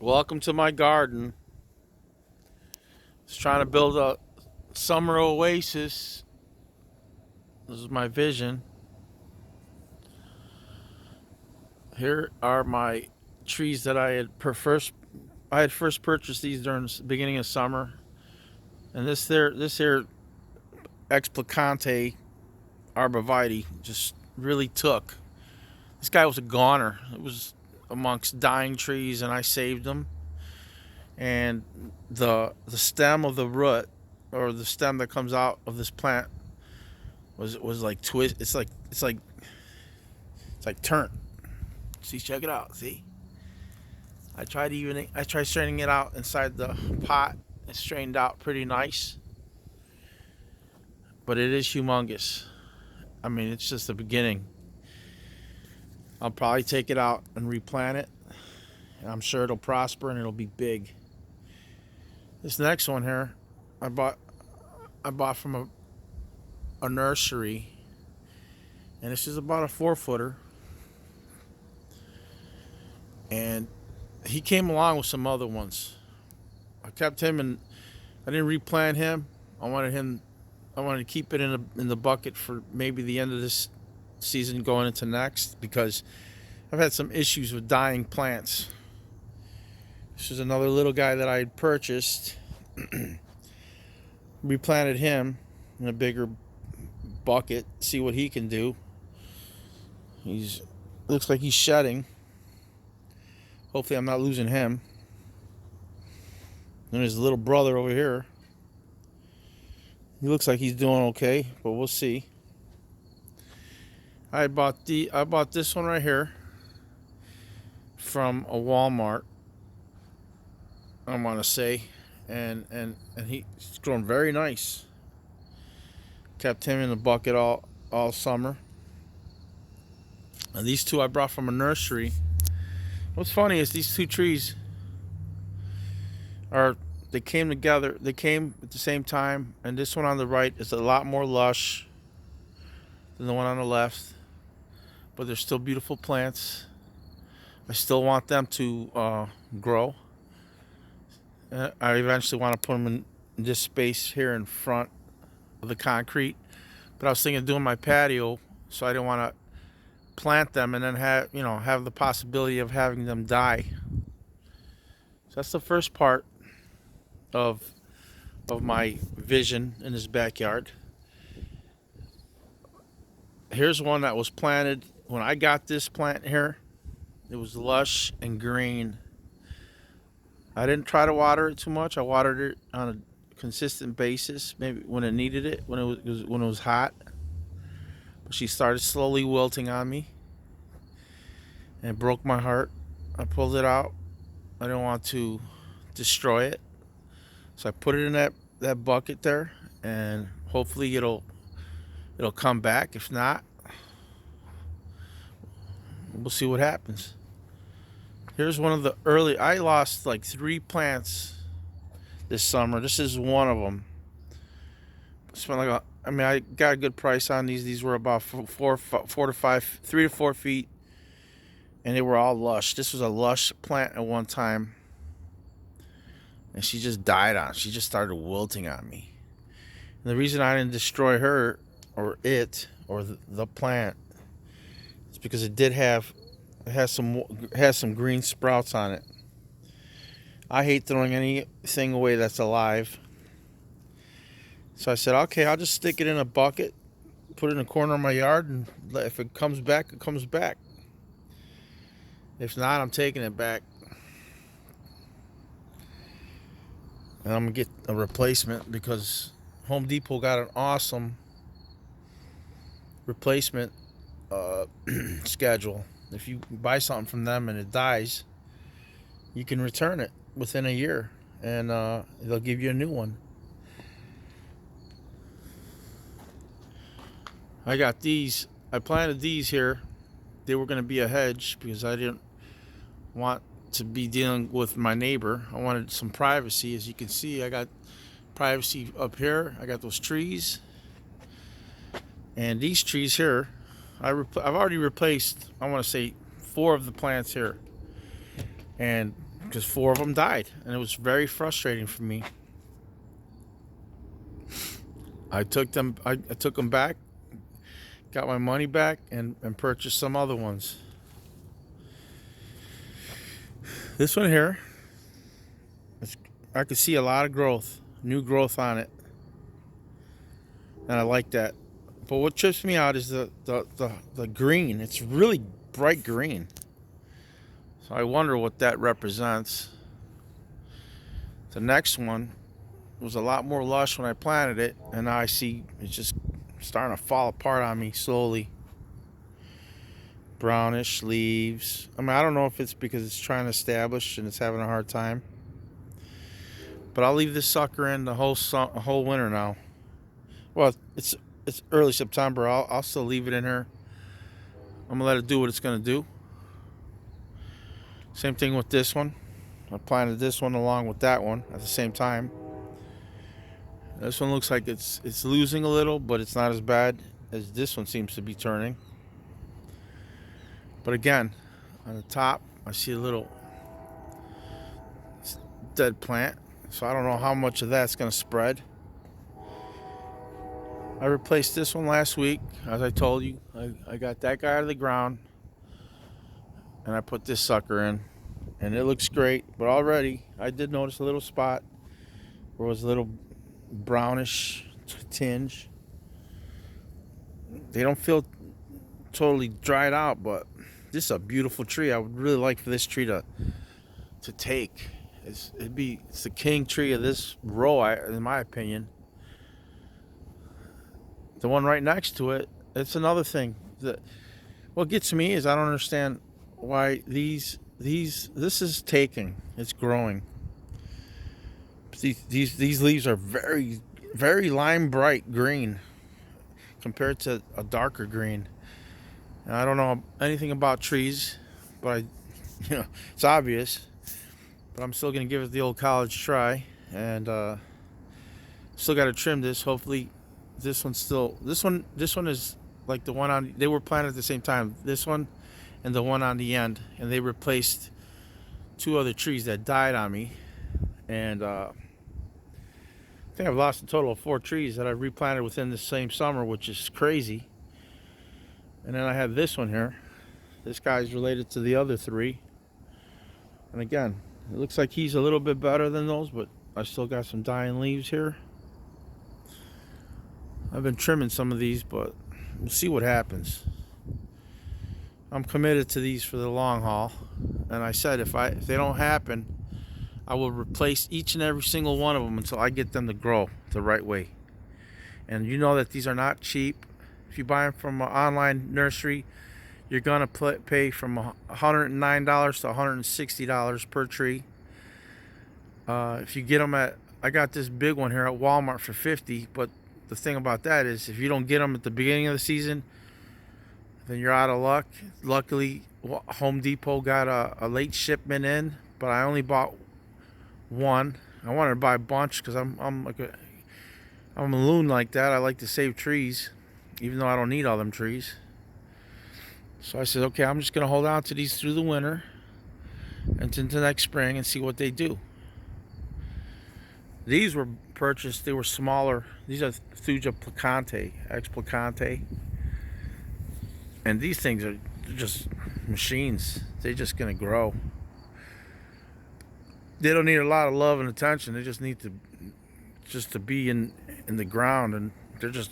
Welcome to my garden. Just trying to build a summer oasis. This is my vision. Here are my trees that I had first purchased these during the beginning of summer. And this here Explicante arborvitae just really took. This guy was a goner. It was amongst dying trees and I saved them. And the stem of the root, or the stem that comes out of this plant, was like twist. It's like turnt. See, check it out. See, I tried straining it out inside the pot. It strained out pretty nice, but it is humongous. I mean, it's just the beginning. I'll probably take it out and replant it. And I'm sure it'll prosper and it'll be big. This next one here, I bought I bought from a nursery, and this is about a 4 footer. And he came along with some other ones. I kept him, and I didn't replant him. I wanted to keep it in the bucket for maybe the end of this season going into next, because I've had some issues with dying plants. This is another little guy that I had purchased. Replanted him in a bigger bucket, see what he can do. He's Looks like he's shedding. Hopefully I'm not losing him. And his little brother over here. He looks like he's doing okay, but we'll see. I bought this one right here from a Walmart, I want to say, and he's grown very nice. Kept him in the bucket all summer. And these two I brought from a nursery. What's funny is these two trees they came together. They came at the same time, and this one on the right is a lot more lush than the one on the left. But they're still beautiful plants. I still want them to grow. I eventually want to put them in this space here in front of the concrete. But I was thinking of doing my patio, so I didn't want to plant them and then have the possibility of having them die. So that's the first part of my vision in this backyard. Here's one that was planted when I got this plant here. It was lush and green. I didn't try to water it too much. I watered it on a consistent basis, maybe when it needed it, when it was hot. But she started slowly wilting on me, and it broke my heart. I pulled it out. I didn't want to destroy it, so I put it in that bucket there, and hopefully it'll come back. If not, we'll see what happens. Here's one of the early. I lost like 3 plants this summer. This is one of them. I got a good price on these. These were about 3 to 4 feet, and they were all lush. This was a lush plant at one time, and she just died on. She just started wilting on me. And the reason I didn't destroy her or the plant is because it has some green sprouts on it. I hate throwing anything away that's alive. So I said, okay, I'll just stick it in a bucket, put it in a corner of my yard, and if it comes back, it comes back. If not, I'm taking it back. And I'm going to get a replacement, because Home Depot got an awesome replacement schedule. If you buy something from them and it dies, you can return it within a year, and they'll give you a new one. I got these. I planted these here. They were going to be a hedge because I didn't want to be dealing with my neighbor. I wanted some privacy. As you can see, I got privacy up here. I got those trees. And these trees here, I've already replaced, I want to say, 4 of the plants here. And because 4 of them died, and it was very frustrating for me. I took them. I took them back, got my money back, and purchased some other ones. This one here, I could see a lot of growth, new growth on it, and I like that. But what trips me out is the green. It's really bright green. So I wonder what that represents. The next one was a lot more lush when I planted it, and now I see it's just starting to fall apart on me slowly. Brownish leaves. I mean, I don't know if it's because it's trying to establish and it's having a hard time. But I'll leave this sucker in the whole winter now. Well, it's early September. I'll still leave it in here. I'm gonna let it do what it's gonna do. Same thing with this one. I planted this one along with that one at the same time. This one looks like it's losing a little, but it's not as bad as this one seems to be turning. But again, on the top, I see a little dead plant. So I don't know how much of that's going to spread. I replaced this one last week. As I told you, I got that guy out of the ground. And I put this sucker in. And it looks great. But already, I did notice a little spot where it was a little brownish tinge. They don't feel totally dried out, but this is a beautiful tree. I would really like for this tree to take. It's the king tree of this row, in my opinion. The one right next to it, it's another thing. What gets me is I don't understand why this is taking. It's growing. These leaves are very, very lime bright green compared to a darker green. And I don't know anything about trees, but it's obvious. But I'm still gonna give it the old college try, and still got to trim this. Hopefully, this one is like the one on. They were planted at the same time. This one and the one on the end, and they replaced 2 other trees that died on me, and I think I've lost a total of 4 trees that I replanted within the same summer, which is crazy. And then I have this one here. This guy's related to the other 3, and again, it looks like he's a little bit better than those, but I still got some dying leaves here. I've been trimming some of these, but we'll see what happens. I'm committed to these for the long haul, and I said if they don't happen, I will replace each and every single one of them until I get them to grow the right way. And you know that these are not cheap. If you buy them from an online nursery, you're gonna pay from $109 to $160 per tree. If you get them I got this big one here at Walmart for $50. But the thing about that is, if you don't get them at the beginning of the season, then you're out of luck. Luckily, Home Depot got a late shipment in, but I only bought one. I wanted to buy a bunch because I'm a loon like that. I like to save trees, even though I don't need all them trees. So I said, okay, I'm just going to hold on to these through the winter and into next spring and see what they do. These were purchased, they were smaller. These are Thuja placante, X placante. And these things are just machines. They're just going to grow. They don't need a lot of love and attention. They just need to be in the ground, and they're just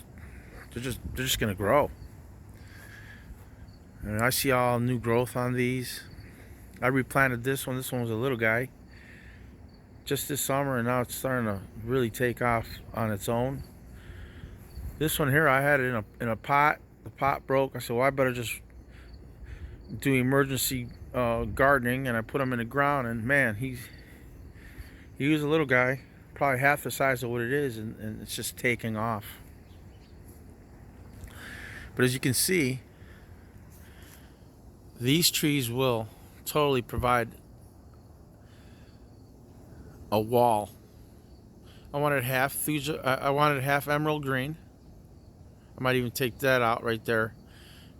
going to grow. And I see all new growth on these. I replanted this one. This one was a little guy just this summer, and now it's starting to really take off on its own. This one here, I had it in a pot. The pot broke. I said, well, I better just do emergency gardening, and I put him in the ground. And man, he was a little guy, probably half the size of what it is, and it's just taking off. But as you can see, these trees will totally provide a wall. I wanted half Thuja. I wanted half emerald green. I might even take that out right there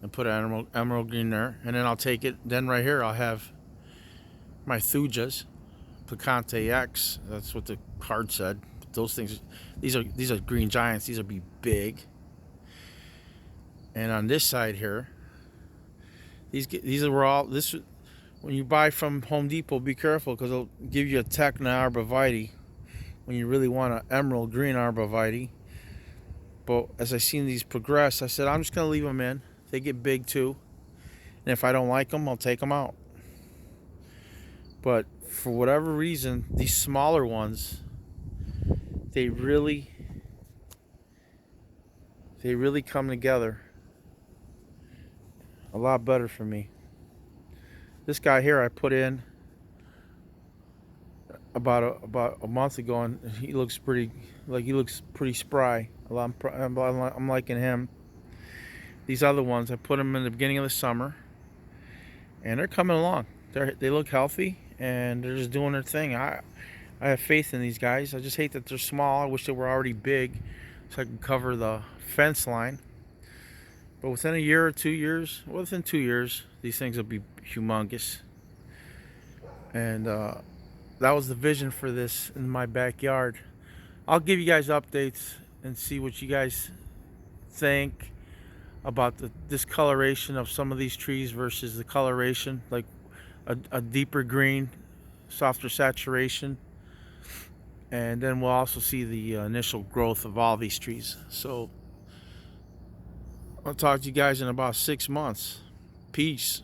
and put emerald green there, and then I'll take it. Then right here I'll have my Thujas, Picante X. That's what the card said. But those things, these are green giants. These will be big. And on this side here, these are all this. When you buy from Home Depot, be careful because they'll give you a Tecna arborvitae when you really want an emerald green arborvitae. But as I seen these progress, I said I'm just gonna leave them in. They get big too, and if I don't like them, I'll take them out. But for whatever reason, these smaller ones, they really come together a lot better for me. This guy here I put in about a month ago, and he looks pretty spry. I'm liking him. These other ones I put them in the beginning of the summer, and they're coming along. They look healthy and they're just doing their thing. I have faith in these guys. I just hate that they're small. I wish they were already big so I could cover the fence line. But within a year or 2 years, within 2 years, these things will be humongous. And that was the vision for this in my backyard. I'll give you guys updates and see what you guys think about the discoloration of some of these trees versus the coloration, like a deeper green, softer saturation. And then we'll also see the initial growth of all these trees. So I'll talk to you guys in about 6 months. Peace.